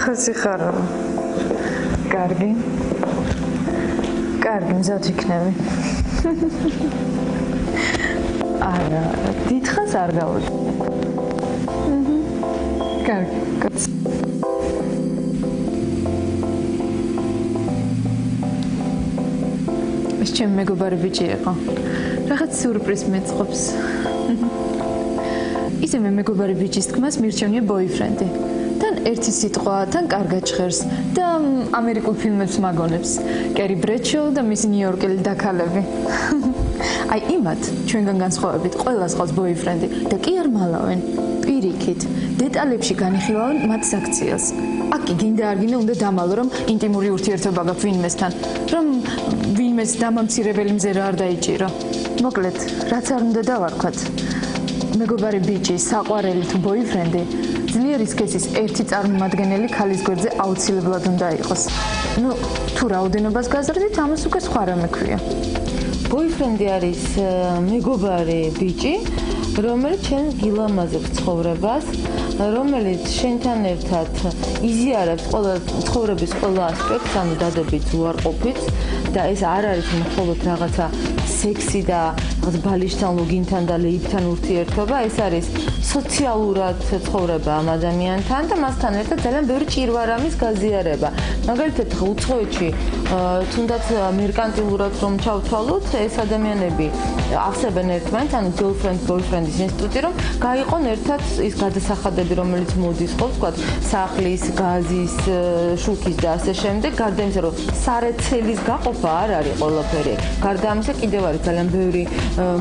ხასი ხარო. კარგი. კარგი, მზად ვიქნები. არა, დიდხანს არ გავუდი. კარგი, კაც. ეს ჩემი მეგობარი ბიჭი იყო. რაღაც სიურპრიზ მეწყობს. ისე მე მეგობარი ბიჭის თქმას მირჩენია ბოიფრენდი. თან ერთი სიტყვა, თან კარგად ჟღერს და ამერიკულ ფილმებს მაგონებს. კერი ბრეჩო და მისი ნიუ-იორკელი დაქალები. აი იმათ ჩვენგან განსხვავებით ყველას ყავს ბოიფრენდი და კი არ მალავენ. პირიქით, დეტალებში განიხილავენ მათ საქციელს. აკი გინდა არ გინდა უნდა დამალო რომ ინტიმური ურთიერთობა გაქვს ვინმესთან, რომ ვინმეს დამამცირებელი მზერა არ დაიჭირო. მოკლედ, რაც არ უნდა დავარქვათ. მეგობარი ბიჭი, საყვარელი თუ ბოიფრენდი ძლიერი სქესის ერთი წარმომადგენელი ქალის გვერდზე აუცილებლად უნდა იყოს. თუ რაოდენობას გაზრდით, ამას უკვე სხვა რამე ქვია. ბოიფრენდი არის მეგობარი ბიჭი, რომელიც შენ გილამაზებს ცხოვრებას, რომელიც შენთან ერთად იზიარებს ყველა ცხოვრების ყველა ასპექტს, ანუ დადებით, უარყოფით და ეს არ არის მხოლოდ რაღაცა სექსი და ბალიშთან, ლოგინთან და ლეიბთან ურთიერთობა, ეს არის სოციალურად ცხოვრება ამ ადამიანთან და მასთან ერთად ძალიან ბევრი ჭირვარამის გაზიარება. მაგალითად, უცხოეთში თუნდაც მერკანტილურად რომ ჩავთვალოთ, ეს ადამიანები ავსებენ ერთმანეთს, ანუ girlfriend boyfriend-ის ინსტიტუტი, რომ გაიყონ ერთად ის გადასახადები, რომელიც მოდის, ხო ვთქვათ, სახლის, გაზის, შუქის და ასე შემდეგ, გარდა იმისა, რომ სარეცელის გაყოფა არ არის ყველაფერი. გარდა ამისა, კიდევ არის ძალიან ბევრი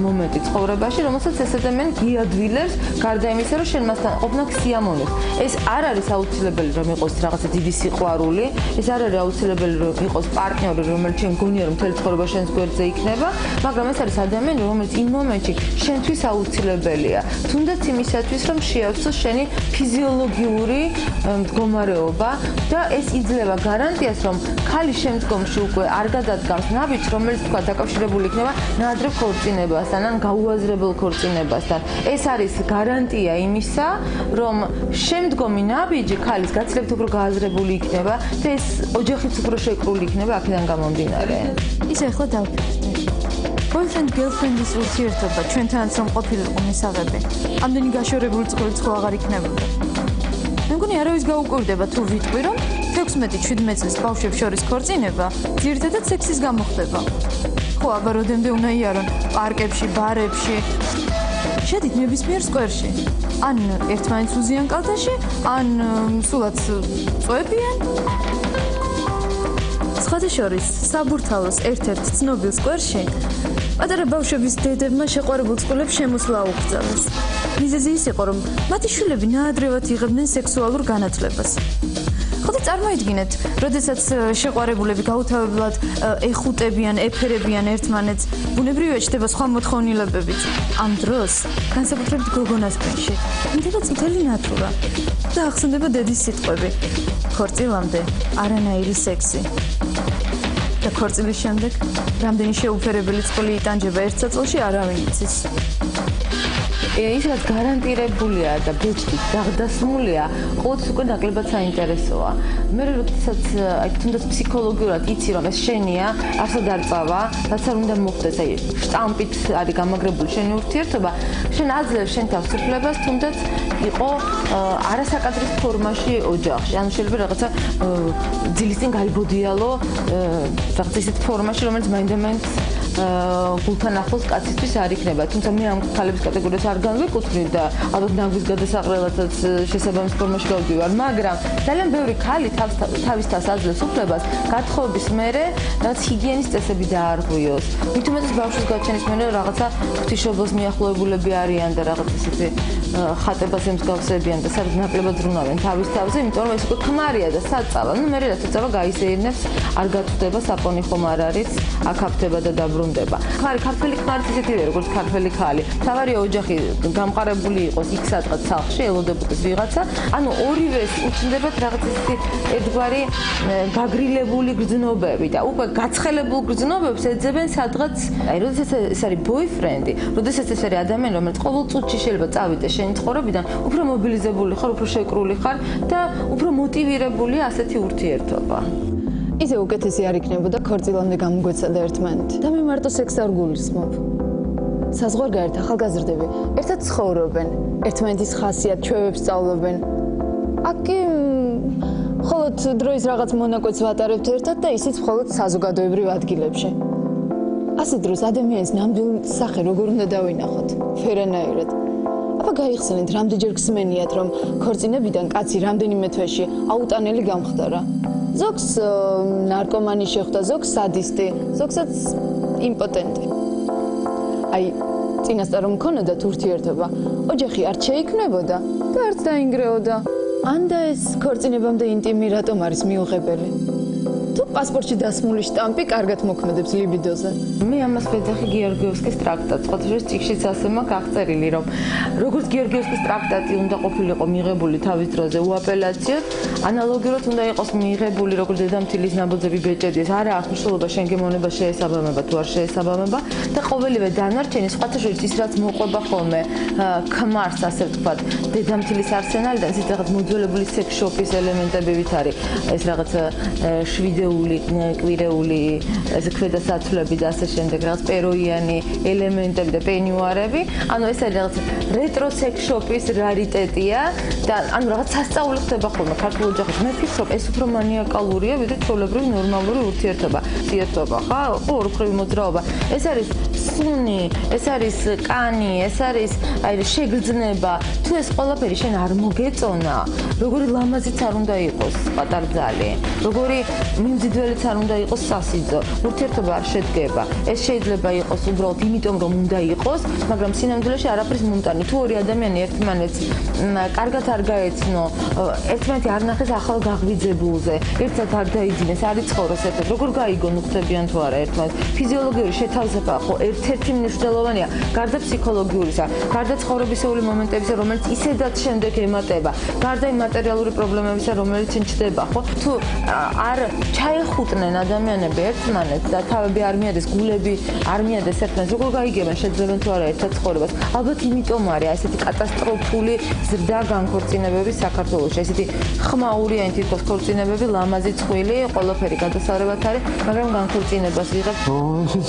მომენტი ცხოვრებაში, რომელსაც ეს ადამიანი გიადვილებს, გარდა იმისა, რომ შენ მასთან ყოფნა სიამოვნებს. ეს არ არის აუცილებელი, რომ იყოს რაღაცა დიდი სიყვარული, ეს არ არის აუცილებელი, რომ იყოს პარტნიორი, რომელიც შენ გონია, რომ მთელი ცხოვრება შენს გვერდზე იქნება, მაგრამ ეს არის ადამიანი, რომელიც იმ მომენტში შენთვის აუცილებელია. თუნდაც იმისათვის, რომ შეავსოს შენი ფიზიოლოგიური მდგომარეობა და ეს იძლევა გარანტიას, რომ ქალი შემდგომში უკვე არ გადადგამს ნაბიჯს, რომელიც თქვა დაკავშირებული იქნება ნაადრევ ქორწინებასთან ან გაუაზრებელ ქორწინებასთან. ეს არის გარანტია იმისა, რომ შემდგომი ნაბიჯი ქალის გაცილებით უფრო გააზრებული იქნება და ეს ოჯახიც უფრო შეკრული იქნება აქედან გამომდინარე. ისე ახლა დავფიქრდი. boyfriend girlfriend-ის ურთიერთობა ჩვენთანაც რომ ყოფილიყო მისაღები. ამდენი გაშორებული წყვილიც ხო აღარ იქნებოდა. მე მგონი არავის გაუკვირდება თუ ვიტყვი რომ 16-17 წლის ბავშვებს შორის ქორწინება ძირითადად სექსის გამო ხდება. ხო, აბა როდემდე უნდა იარონ პარკებში, ბარებში. შედით ნებისმიერ სკვერში. ან ერთმანეთს უზიან კალთაში, ან სულაც წვევიან. სხვადასხვა საბურთალოს ერთ-ერთ ცნობილ სკვერში პატარა ბავშვების დედებმა შეყვარებულ წყვილებს შემოსვლა აუგრძელეს. მიზეზი ის იყო, რომ მათი შვილები ნაადრევად იღებდნენ სექსუალურ განათლებას. ხოდა წარმოიდგინეთ, როდესაც შეყვარებულები გაუთავებლად ეხუტებიან, ეფერებიან ერთმანეთს, ბუნებრივია ჩდება სხვა მოთხოვნილებებით. ამ დროს განსაკუთრებით გოგონას პენში იმდება წითელი ნატურა და ახსენდება დედის სიტყვები. ქორწილამდე არანაირი სექსი. და ქორწილის შემდეგ რამდენი შეუფერებელი წყვილი იტანჯება ერთ საწოლში არავინ იცის. ის რაც გარანტირებულია და ბეჭდით დაღდასმულია, ყოველთვის უკვე ნაკლებად საინტერესოა. მე როდესაც აი თუნდაც ფსიქოლოგიურად იცი რომ ეს შენია, არსად არ წავა, რაც არ უნდა მოხდეს, აი შტამპით არის გამაგრებული შენი ურთიერთობა, შენ აძლევს შენ თავს უფლებას თუნდაც იყო არასაკადრის ფორმაში ოჯახში. ანუ შეიძლება რაღაცა ძილის წინ გაიბოდიალო რაღაც ისეთ ფორმაში, რომელიც მაინდამაინც გულთან ახლოს კაცისთვის არ იქნება. თუმცა მე ამ ქალების კატეგორიას არ განვეკუთვნით და ალბათ ნაგვის გადასაღრელადაც შესაბამის ფორმაში გავდივარ, მაგრამ ძალიან ბევრი ქალი თავის თავს აძლევს უფლებას გათხოვების მერე რაც ჰიგიენის წესები დაარღვიოს. მით უმეტეს ბავშვის გაჩენის მერე რაღაცა ღვთისმშობელს მიახლოებულები არიან და რაღაც ისეთი ხატებას ემსგავსებიან და სადაც ნაკლებად ზრუნავენ თავის თავზე, იმიტომ რომ ეს უკვე ქმარია და საწავა. ნუ მე რაც ეწავა გაისეირნებს, არ გაწვდება საპონი ხომ არ არის, აკაფდება და დაბრუნდება. ქართველი ქმარიც ისეთივე როგორც ქართველი ქალი. თავარია ოჯახი გამყარებული იყოს იქ სადღაც სახლში, ელოდებოდეს ვიღაცა. ანუ ორივეს უჩნდებათ რაღაც ისეთი ერთგვარი გაგრილებული გრძნობები და უკვე გაცხელებულ გრძნობებს ეძებენ სადღაც, აი როდესაც ეს არის ბოიფრენდი, როდესაც ეს არის ადამიანი, რომელიც ყოველ წუთში შეიძლება წავიდეს შენი ცხოვრებიდან, უფრო მობილიზებული ხარ, უფრო შეკრული ხარ და უფრო მოტივირებულია ასეთი ურთიერთობა. ისე უკეთესი არ იქნებოდა ქორწილამდე გამოგვეცადა ერთმანეთი. და მე მარტო სექსს არ გულისხმობ. საზღვარგარეთ ახალგაზრდები ერთად ცხოვრობენ, ერთმანეთის ხასიათ, ჩვევებს სწავლობენ. აქ კი მხოლოდ დროის რაღაც მონაკვეთს ვატარებთ ერთად და ისიც მხოლოდ საზოგადოებრივ ადგილებში. ასე დროს ადამიანის ნამდვილ სახე როგორ უნდა დავინახოთ? ფერანაირად. აბა გაიხსენეთ, რამდენჯერ გსმენიათ, რომ ქორწინებიდან კაცი რამდენიმე თვეში აუტანელი გამხდარა. ზოგს ნარკომანი შეხვდა, ზოგს სადისტი, ზოგსაც იმპოტენტი. აი, წინასწარ რომ მქონოდათ ურთიერთობა, ოჯახი არ შეიქმნებოდა და არც დაინგრეოდა. ანდა ეს ქორწინებამდე ინტიმი რატომ არის მიუღებელი? თუ პასპორტში დასმული შტამპი კარგად მოქმედებს ლიბიდოზე. მე ამას ვეძახი გიორგიევსკის ტრაქტატს, ყოველთვის წიგნშიც ასე მაქვს აღწერილი, რომ როგორც გიორგიევსკის ტრაქტატი უნდა ყოფილიყო მიღებული თავის დროზე უაპელაციოდ, ანალოგიურად უნდა იყოს მიღებული როგორც დედამთილის ნაბოძები ბეჭედის, არა აქვს მნიშვნელობა შენ გემოვნება შეესაბამება თუ არ შეესაბამება და ყოველივე დანარჩენი სხვათა შორის ის რაც მოყვება ხოლმე ქმარს, ასე ვთქვათ, დედამთილის არსენალიდან ის რაღაც მოძველებული სექს-შოპის ელემენტებივით არის ეს რაღაც შვიდეული, კვირეული, ეს ქვედა სათვლები და ასე შემდეგ რაღაც პეროიანი ელემენტები და პენიუარები. ანუ ეს არის რაღაც რეტრო სექს-შოპის რარიტეტია და ანუ რაღაც სასწაული ხდება ხოლმე ქართულ ოჯახებში. მე ვფიქრობ, ეს უფრო მანიაკალურია, ვიდრე ჩვეულებრივი ნორმალური ურთიერთობა. ხა, ორი მოძრაობა. ეს არის სუნი, ეს არის კანი, ეს არის აი შეგრძნება. თუ ეს ყველაფერი შენ არ მოგეწონა, როგორი ლამაზიც არ უნდა იყოს პატარძალი, როგორი მიმზიდველიც არ უნდა იყოს სასიძო. ურთიერთობა არ შედგება. ეს შეიძლება იყოს უბრალოდ იმიტომ, რომ უნდა იყოს, მაგრამ სინამდვილეში არაფრის მომტანი. თუ ორი ადამიანი ერთმანეთს კარგად არ გაეცნო, ერთმანეთი არ ნახეს ახალ გაღვიძებულზე, ერთად არ დაიძინეს, არ იცხოვროს ერთად, როგორ გაიგონ უხდებიან თუ არა ერთმანეთს. ფიზიოლოგიური შეთავსება ხო ერთ-ერთი მნიშვნელოვანია, გარდა ფსიქოლოგიურისა, გარდა ცხოვრებისეული მომენტებისა, რომელიც ისედაც შემდეგ ემატება, გარდა იმ მატერიალური პრობლემებისა, რომელიც შენ ჩდება, ხო? თუ არ ჩაეხუტნენ ადამიანები ერთმანეთს და თავები არ მიადეს, გულები არ მიადეს ერთმანეთს, როგორ გაიგებენ შეძლებენ თუ არა ერთად ცხოვრებას? ალბათ იმიტომ არის ესეთი კატასტროფული ზრდა განქორწინებების საქართველოში. ესეთი ხმაურია იმ თითქოს ქორწინებები, ლამაზი წხვილი, ყველაფერი გადასარევად არის, მაგრამ განქორწინებას ვიღებთ. ეს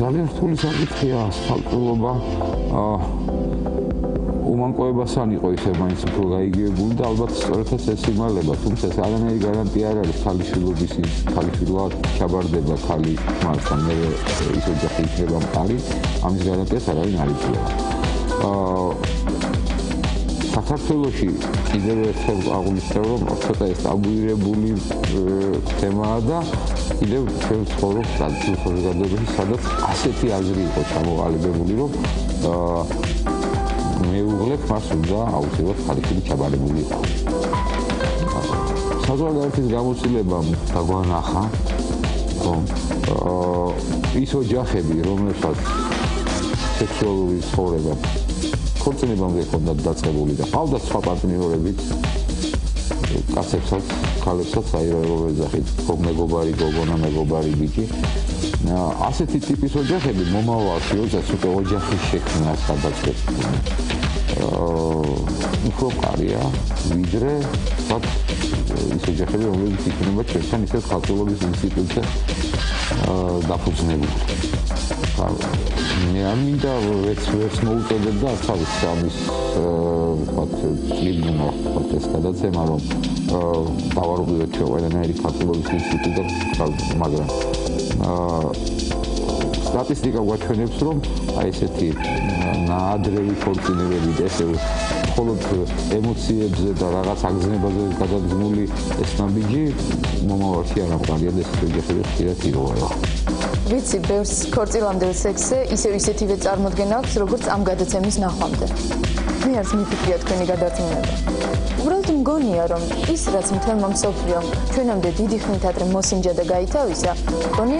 ძალიან რთული საკითხია, ასფალტულობა. უმანკოებას არ იყო ისე მაინც უფრო გაიგებული და ალბათ სწორედაც ეს იმალება, თუმცა ეს არანაირი გარანტია არ არის ქალიშვილობის ქალიშვილობა ჩაბარდება ქალი ხმასთან, მე ის ოჯახი იქნება მყარი, ამის გარანტიას არ არის არიწია. საქართველოში კიდევ ერთხელ აღვნიშნავ, რომ ცოტა ეს ტაბუირებული თემაა და კიდევ ჩვენ ვცხოვრობ საზოგადოებაში, სადაც ასეთი აზრი იყო ჩამოყალიბებული, რომ მეუღლე მას უნდა აუცილებლად ქალიშვილი ჩაბარებული იყო. საზოგადოების გამოცდილებამ დაგვანახა, რომ ის ოჯახები, რომლებსაც სექსუალური ცხოვრება ქორწინებამდე ჰქონდათ დაწყებული და ჰყავდათ სხვა პარტნიორებით, კაცებსაც, ქალებსაც, აიროებო ეძახით, მეგობარი, გოგონა, მეგობარი ბიჭი. ასეთი ტიპის ოჯახები მომავალში, როდესაც უკვე ოჯახის შექმნას გადაწყვეტს, უფრო მყარია, ვიდრე ის ოჯახები, რომლებიც იქნება ჩვენთან ისეთ ხალხურობის ინსტიტუტზე დაფუძნებული. მე არ მინდა ვერც მოუწოდებ და არც არის ამის წლიბუნა ეს გადაცემა, რომ დავარღვიოთ ჩვენ ყველანაირი ხალხურობის ინსტიტუტზე, მაგრამ სტატისტიკა გვაჩვენებს, რომ აი ესეთი ნაადრევი ქორწინებები და ესე მხოლოდ ემოციებზე და რაღაც აგზნებაზე გადადგმული ეს ნაბიჯი მომავალში არ ამყარია და ეს ოჯახები ხშირად იროება. ვიცი, ბევრს ქორწილამდელ სექსზე ისეთივე წარმოდგენა აქვს, როგორც ამ გადაცემის ნახვამდე. მე არც მიფიქრია თქვენი გადარწმუნება. უბრალოდ მგონია, რომ ის, რაც მთელმა მსოფლიომ ჩვენამდე დიდი ხნით ადრე მოსინჯა და გაითავისა, მგონი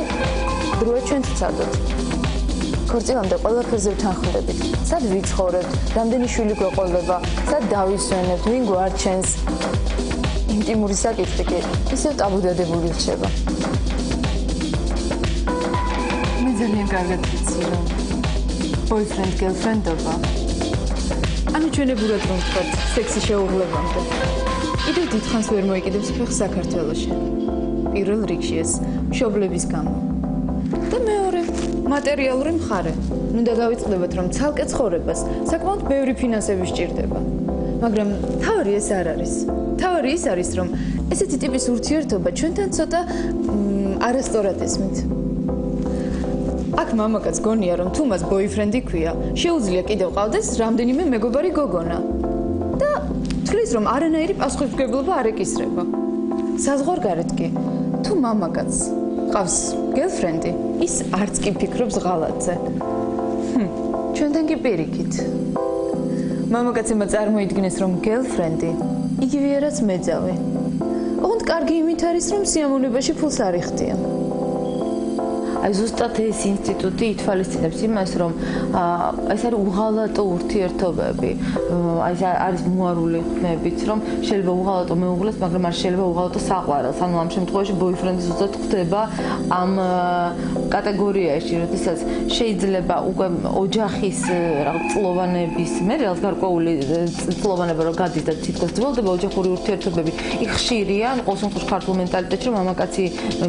დროა ჩვენც ვცადოთ. ქორწილამდე ყველაფერზე ვთანხმდებით. სად ვიცხოვრებთ, რამდენი შვილი გვეყოლება, სად დავისვენებთ, ვინ გვარჩენს. ინტიმური საკითხი კი ისევ ტაბუდადებული რჩება. მე ძალიან კარგად ვიცი, რომ boyfriend girlfriendობა ანუ ჩვენებურად რომ ვთქვათ, სექსი შეუღლებამდე. კიდევ დიდხანს ვერ მოიკიდებს ფეხს საქართველოში. პირველ რიგში ეს მშობლების გამო. და მეორე, მატერიალური მხარე. უნდა გავიწყდებათ, რომ ცალკე ცხოვრებას საკმაოდ ბევრი ფინანსები სჭირდება. მაგრამ თავი ეს არ არის. თავი ის არის, რომ ესეთი ტიპის ურთიერთობა ჩვენთან ცოტა არასწორად ესმით. აქ მამაკაც გონია, რომ თუ მას ბოიფრენდი ქვია, შეუძლია კიდევ ყავდეს რამდენიმე მეგობარი გოგონა. და თვლის, რომ არანაირი პასუხისმგებლობა არ ეკისრება. საზღვარგარეთ კი, თუ მამაკაც ყავს გელფრენდი, ის არც კი ფიქრობს ღალატზე. ჩვენთან კი პირიქით. მამაკაცებმა წარმოიდგინეს, რომ გელფრენდი იგივეა რაც მეძავი. ოღონდ კარგი იმით არის, რომ სიამოვნებაში ფულს არ იხდიან. აი ზუსტად ეს ინსტიტუტი ითვალისწინებს იმას, რომ ეს არის უღალატო ურთიერთობები. აი ეს არის მოარული ხმებიც, რომ შეიძლება უღალატო მეუღლეს, მაგრამ არ შეიძლება უღალატო საყვარელს. ანუ ამ შემთხვევაში ბოიფრენდი ზუსტად ხდება ამ კატეგორიაში, როდესაც შეიძლება უკვე ოჯახის რაღაც წლოვანების მე რაღაც გარკვეული წლოვანება რო გადის და თითქოს ძველდება ოჯახური ურთიერთობები, იქ ხშირია, ყოველ შემთხვევაში ქართულ მენტალიტეტში რომ მამაკაცი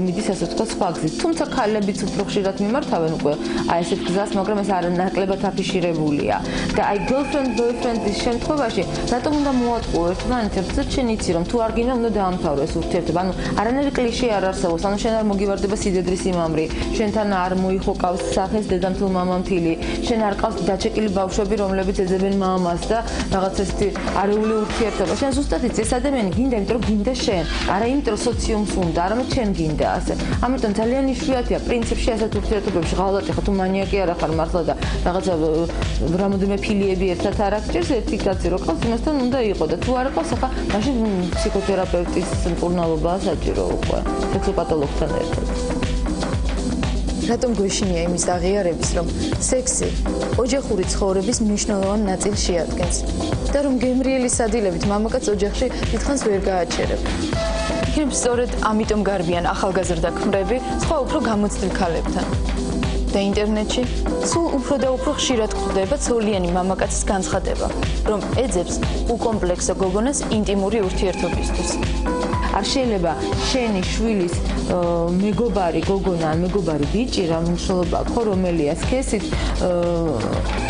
მიდის ასე ვთქვათ სხვა გზით. თუმცა ქალებიც უფრო ხშირად მიმართავენ უკვე აი ესეთ გზას, მაგრამ ეს არ ნაკლებად აფიშირებულია. და აი girlfriend boyfriend-ის შემთხვევაში რატომ უნდა მოატყუო ერთმანეთს? შენ იცი რომ თუ არ გინდა უნდა დაამთავრო ეს ურთიერთობა. ანუ არანაირი კლიშე არ არსებობს. ანუ შენ არ მოგივარდება სიდედრის სიმამრი. შენთან არ მოიხოკავს სახეს დედამთილ მამამთილი. შენ არ ყავს დაჩეკილი ბავშვები, რომლებიც ეძებენ მამას და რაღაც ესეთი არეული ურთიერთობა. შენ ზუსტად იცი ეს ადამიანი გინდა, იმიტომ რომ გინდა შენ. არა იმიტომ რომ სოციუმს უნდა, არამედ შენ გინდა ასე. ამიტომ ძალიან იშვიათია პრინციპში ასეთ ურთიერთობებში ღალატი ხარ თუ მანიაკი არ ხარ მართლა და რაღაცა რამოდენიმე ფილიები ერთად არ აღჭირს ერთი კაცი რო ყავს იმასთან უნდა იყო და თუ არ ყავს ახლა მაშინ ფსიქოთერაპევტის მკურნალობაა საჭირო უკვე სექსოპათოლოგთან ერთად. რატომ გვეშინია იმის აღიარების, რომ სექსი ოჯახური ცხოვრების მნიშვნელოვან ნაწილს შეადგენს და რომ გემრიელი სადილებით მამაკაც ოჯახში დიდხანს ვერ გააჩერება. იქნებ სწორედ ამიტომ გარბიან ახალგაზრდა ქმრები სხვა უფრო გამოცდილ ქალებთან. და ინტერნეტში სულ უფრო და უფრო ხშირად გვხვდება ცოლიანი მამაკაცის განცხადება, რომ ეძებს უკომპლექსო გოგონას ინტიმური ურთიერთობისთვის. არ შეიძლება შენი შვილის მეგობარი გოგონა ან მეგობარი ბიჭი რა მნიშვნელობა აქვს, რომელია სქესით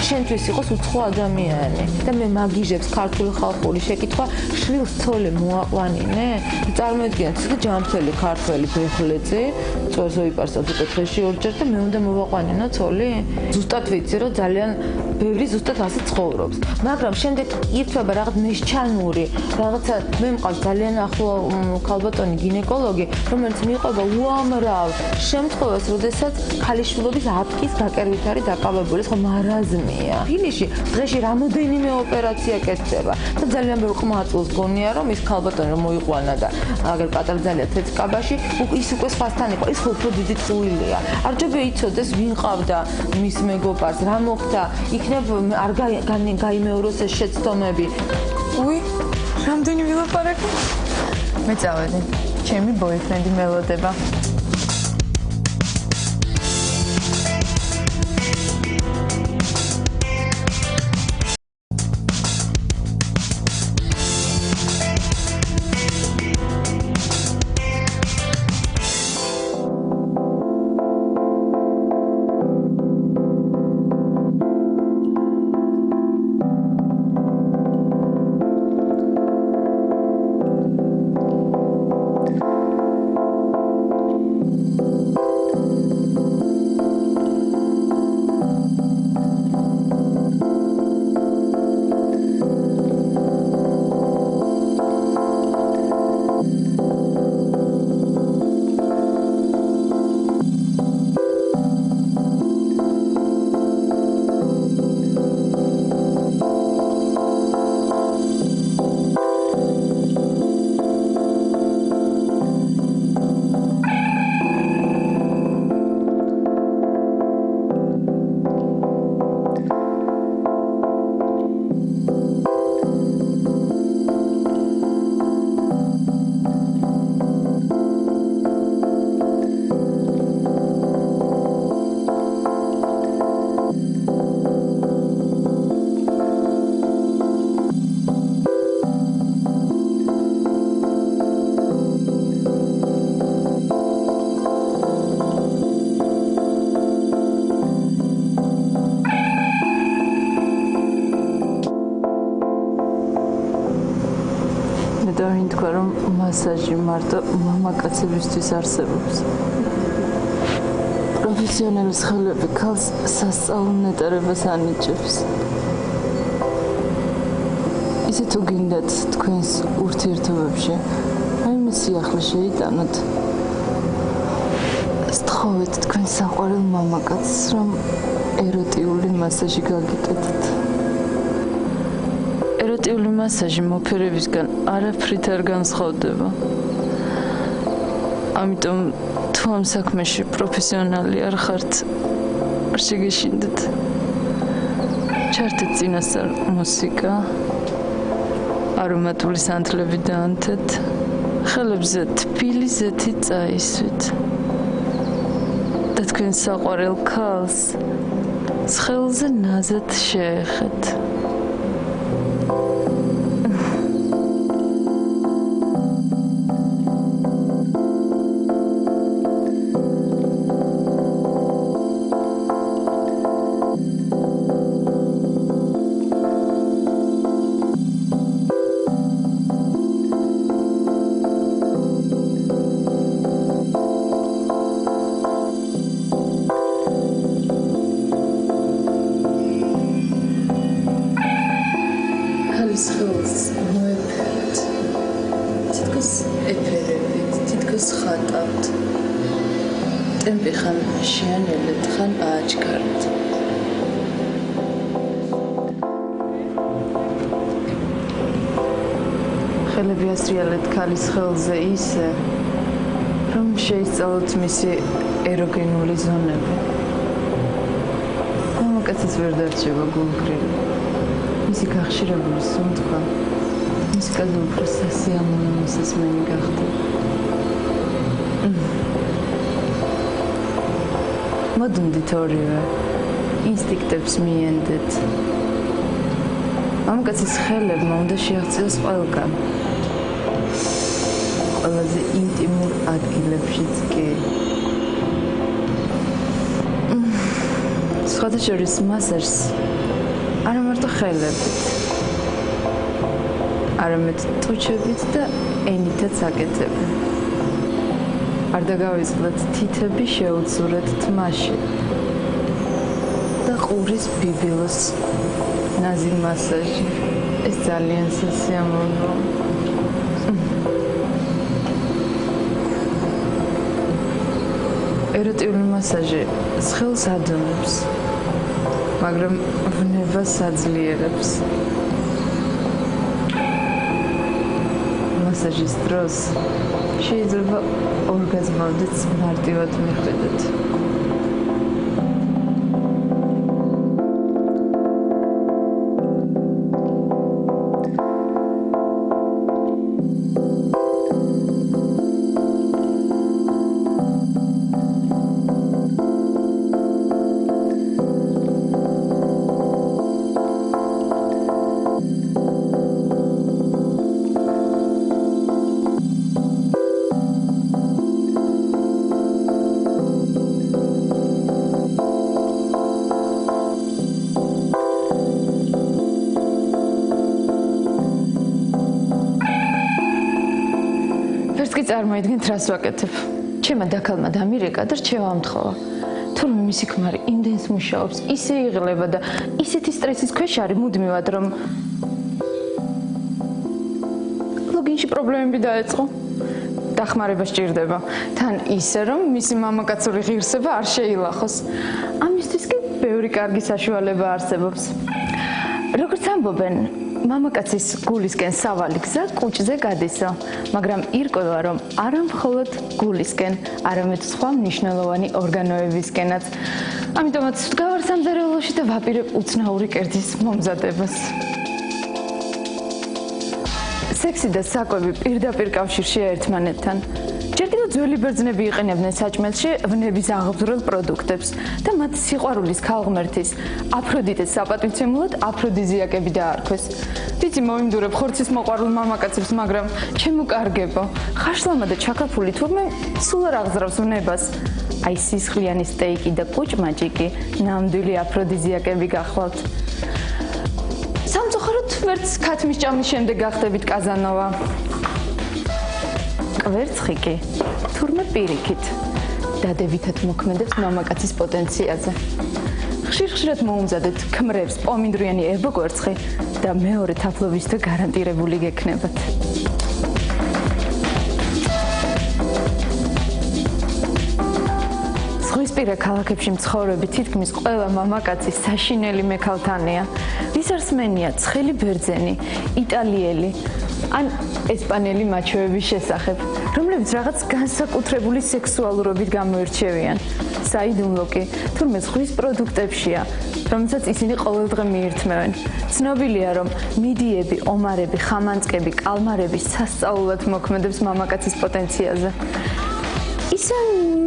შენთვის იყოს უცხო ადამიანი და მე მაგიჟებს ქართული ხალხური შეკითხვა შვილს ცოლი მოაყვანინე? წარმოიდგინეთ, ეს ჯანმრთელი ქართველი ბეხლეძე წელს ვიპარსად უკვე დღეში ორჯერ და მე უნდა მოვაყვანინო ცოლი? ზუსტად ვიცი რომ ძალიან ბევრი ზუსტად ასე ცხოვრობს, მაგრამ შემდეგ ირთვება რაღაც მესჩანური რაღაცა მე მყავს ძალიან ახლო ქალბატონი გინეკოლოგი, რომელიც მიყვება უამრავ შემთხვევას, როდესაც ქალიშვილობის აფკის გაკერვით არის დაკავებული, ეს ხო მარაზმია. ფინიში დღეში რამოდენიმე ოპერაცია კეთდება და ძალიან ბევრი ყმაწვილს გონია, რომ ის ქალბატონი რომ მოიყვანა და აგერ პატარა ძალიან თეთრკაბაში, ის უკვე სხვასთან იყო, ის უფრო დიდი წვლილია. არ ჯობია იცოდეს ვინ ყავდა მის მეგობარს, რა მოხდა, იქნებ არ გაიმეოროს ეს შეცდომები. უი, რამდენი ვილაპარაკე? მე წავედი. ჩემი ბოიფრენდი მელოდება. მე დავინ თქვა რომ მასაჟი მარტო მამაკაცებისთვის არსებობს. პროფესიონალის ხელები ქალს სასწავლო ნეტარებას ანიჭებს. ისე თუ გინდათ თქვენს ურთიერთობებში რაიმე სიახლე შეიტანოთ, სთხოვეთ თქვენ საყვარელ მამაკაცს, რომ ეროტიული მასაჟი გაგიკეთოთ. ეროტიული მასაჟი მოფერებისგან არაფრით არ განსხვავდება. ამიტომ თუ ამ საქმეში პროფესიონალი არ ხართ, არ შეგეშინდეთ. ჩართეთ წინასწარ მუსიკა, არომატული სანთლები დაანთეთ, ხელებზე თბილი ზეთი წაისვით. და თქვენ საყვარელ ქალს ცხელზე ნაზად შეეხეთ. ხელს მოეფერეთ, თითქოს ეფერებით, თითქოს ხატავთ. ტემპი ხან შეანელეთ, ხან ააჩქარეთ. ხელები ასრიალეთ ქალის ხელზე ისე, რომ შეისწავლოთ მისი ეროგენული ზონები. მამაკაციც ვერ დარჩება გულგრილი. მისი გახშირებული სუნთქვა მუსიკაზე უფრო სასიამოვნო მოსასმენი გახდა. მოდუნდით ორივე, ინსტინქტებს მიენდეთ. მამაკაცის ხელებმა უნდა შეაღწიოს ყველგან. ყველაზე ინტიმურ ადგილებშიც კი. სხვათა შორის მასაჟს არა მარტო ხელებით, არამედ ტუჩებით და ენითაც აკეთებენ. არ დაგავიწყდეთ თითები შეუცურეთ თმაში და ყურის ბიბილოს ნაზი მასაჟი. ეს ძალიან სასიამოვნოა. ეროტიული მასაჟი სხელს ადონებს, მაგრამ ვნებას აძლიერებს. მასაჟის დროს შეიძლება ორგაზმამდეც მარტივად მიხვიდეთ. კი წარმოიდგინეთ, რას ვაკეთებ. ჩემმა დაქალმა დამირეკა და რჩევა ამთხოვა. თურმე მისი ქმარი იმდენს მუშაობს, ისე იღლება და ისეთი სტრესის ქვეშ არის მუდმივად, რომ ლოგინში პრობლემები დაეწყო. დახმარება სჭირდება. თან ისე, რომ მისი მამაკაცური ღირსება არ შეილახოს. ამისთვის კი ბევრი კარგი საშუალება არსებობს. როგორც ამბობენ, მამაკაცის გულისკენ სავალი გზა კუჭზე გადისო, მაგრამ ირკვევა, რომ არა მხოლოდ გულისკენ, არამედ სხვა მნიშვნელოვანი ორგანოებისკენაც. ამიტომაც ვდგავარ სამზარეულოში და ვაპირებ უცნაური კერძის მომზადებას. სექსი და საკვები პირდაპირ კავშირშია ერთმანეთთან. ჯერ კიდევ ძველი ბერძნები იყენებდნენ საჭმელში ვნების აღებძვრელ პროდუქტებს და მათ სიყვარულის ქალღმერთის აფროდიტეს საპატივცემლად აფროდიზიაკები დაარქვეს. ვიცი მოიმდურებ ხორცის მოყვარულ მამაკაცებს, მაგრამ ჩემო კარგებო, ხაშლამა და ჩაქაფული თურმე სულ არ აღზრავს ვნებას. აი სისხლიანი სტეიკი და კუჭმაჭიკი ნამდვილი აფროდიზიაკები გახვალთ. სამწუხაროდ ვერც ქათმის ჭამის შემდეგ გახდებით კაზანოვა. კვერცხი კი თურმე პირიქით დადებითად მოქმედებს მამაკაცის პოტენციალზე. ხშირ-ხშირად მოუმზადეთ ქმრებს პომინდრიანი ერბოკვერცხი და მეორე თაფლობისთვის გარანტირებული გექნებათ. ზღვისპირა ქალაქებში მცხოვრები თითქმის ყველა მამაკაცი საშინელი მექალთანია. ვისარსმენია ცხელი ბერძენი, იტალიელი ან ესპანელი მაჩვეების შესახებ, რომლებიც რაღაც განსაკუთრებული სექსუალურობით გამოირჩევიან. საიდუმლო კი თურმე ზღვის პროდუქტებშია, რომელსაც ისინი ყოველდღე მიირთმევენ. ცნობილია, რომ მიდიები, ომარები, ხამანწკები, კალმარები სასწაულად მოქმედებს მამაკაცის პოტენციალზე. ისე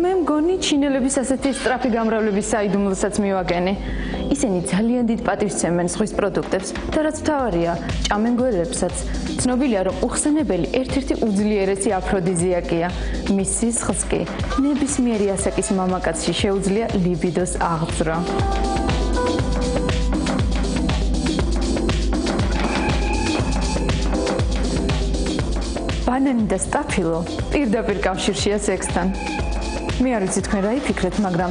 მე მგონი ჩინელების ასეთი სწრაფი გამრავლების საიდუმლოსაც მივაგენი. ისინი ძალიან დიდ პატივს სცემენ ზღვის პროდუქტებს და რაც მთავარია, ჭამენ გვერდებსაც. ცნობილია, რომ უხსენებელი ერთ-ერთი უძლიერესი აფროდიზიაკია. მის სისხლს კი ნებისმიერი ასაკის მამაკაცში შეუძლია ლიბიდოს აღძრა. ბანანი და სტაფილო პირდაპირ კავშირშია სექსთან. მე არ ვიცი თქვენ რა იფიქრეთ, მაგრამ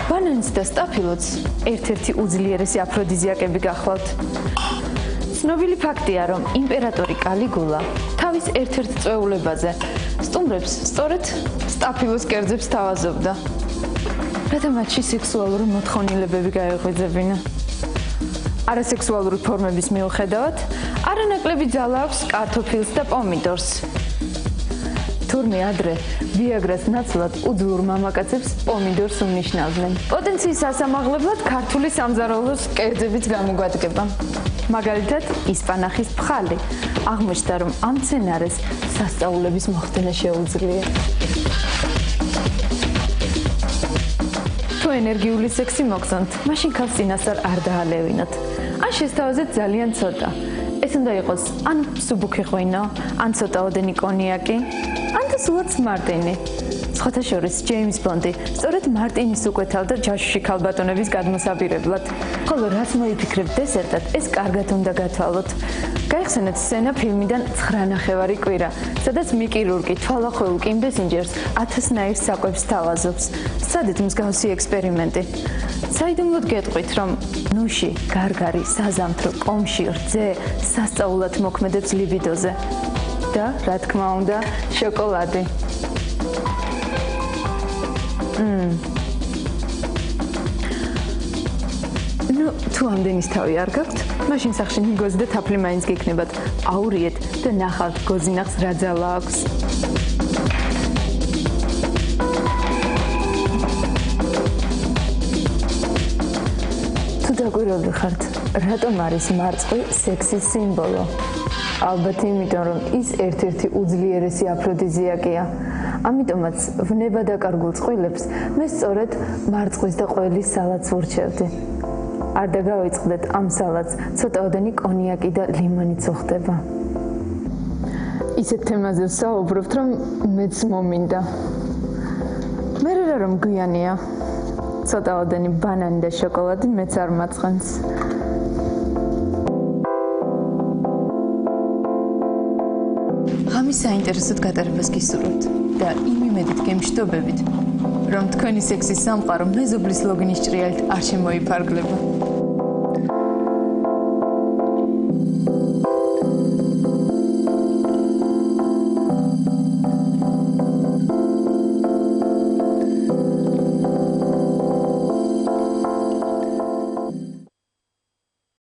ბანანიც და სტაფილოც ერთ-ერთი უძლიერესი აფროდიზიაკები გახლავთ. ცნობილი ფაქტია, რომ იმპერატორი კალიგულა თავის ერთ-ერთ წვეულებაზე სტუმრებს სწორედ სტაფილოს კერძებს თავაზობდა, რათა მათში სექსუალური მოთხოვნილებები გაეღვიძებინა. არასექსუალური ფორმების მიუხედავად, არანაკლები ძალა აქვს კარტოფილს და პომიდორს. თურმე ადრე ვიაგრას ნაცვლად უძლურ მამაკაცებს პომიდორს უნიშნავდნენ. პოტენციის ასამაღლებლად ქართული სამზარეულოს კერძებიც გამოგვადგება. მაგალითად, ისპანახის ფხალი აღმოჩნდა, რომ ამ მცენარეს სასწაულების მოხდენა შეუძლია. თუ ენერგიული სექსი მოგზონთ, მაშინ ქალს წინასწარ არ დაალევინოთ. ან შესთავაზეთ ძალიან ცოტა. ეს უნდა იყოს ან მსუბუქი ღვინო, ან ცოტაოდენი კონიაკი, ან და სულაც მარტინი. სხვათა შორის ჯეიმს ბონდი სწორედ მარტინის უკვეთავდა ჯაშუში ქალბატონების გადმოსაბირებლად. ხოლო რაც მოიფიქრებთ დესერტად, ეს კარგად უნდა გათვალოთ. გაიხსენეთ სცენა ფილმიდან 9 კვირა, სადაც მიკი რურკი თვალახეულ კიმ ბესინჯერს 1000 ნაირ საკვებს თავაზობს. სცადეთ მსგავსი ექსპერიმენტი. საიდუმლოდ გეტყვით, რომ ნუში, გარგარი, საზამთრო, კომში, რძე სასწაულად მოქმედებს ლიბიდოზე. და, რა თქმა უნდა, შოკოლადი. თუ ამდენის თავი არ გაქვთ, მაშინ სახში ნიგოზი და თაფლი მაინც გექნებათ. აურიეთ და ნახავთ გოზინახს რა ძალა აქვს. თუ დაგვირებული ხართ, რატომ არის მარწყვი სექსის სიმბოლო? ალბათ იმიტომ, რომ ის ერთ-ერთი უძლიერესი აფროდიზიაკია. ამიტომაც ვნება დაკარგულ წყვილებს მე სწორედ მარწყვის და ყველის სალატს ვურჩევდი. არ დაგავიწყდეთ ამ სალატს ცოტაოდენი კონიაკი და ლიმონიც უხდება. ისეთ თემაზე ვსაუბრობთ, რომ მეც მომინდა. მე რა რომ გვიანია. ცოტაოდენი ბანანი და შოკოლადი მეც არ მაწყენს. ღამის საინტერესოდ გატარებას გისურვებთ და იმ იმედით გემშვიდობებით, რომ თქვენი სექსის სამყარო მეზობლის ლოგინის ჭრიალით არ შემოიფარგლება.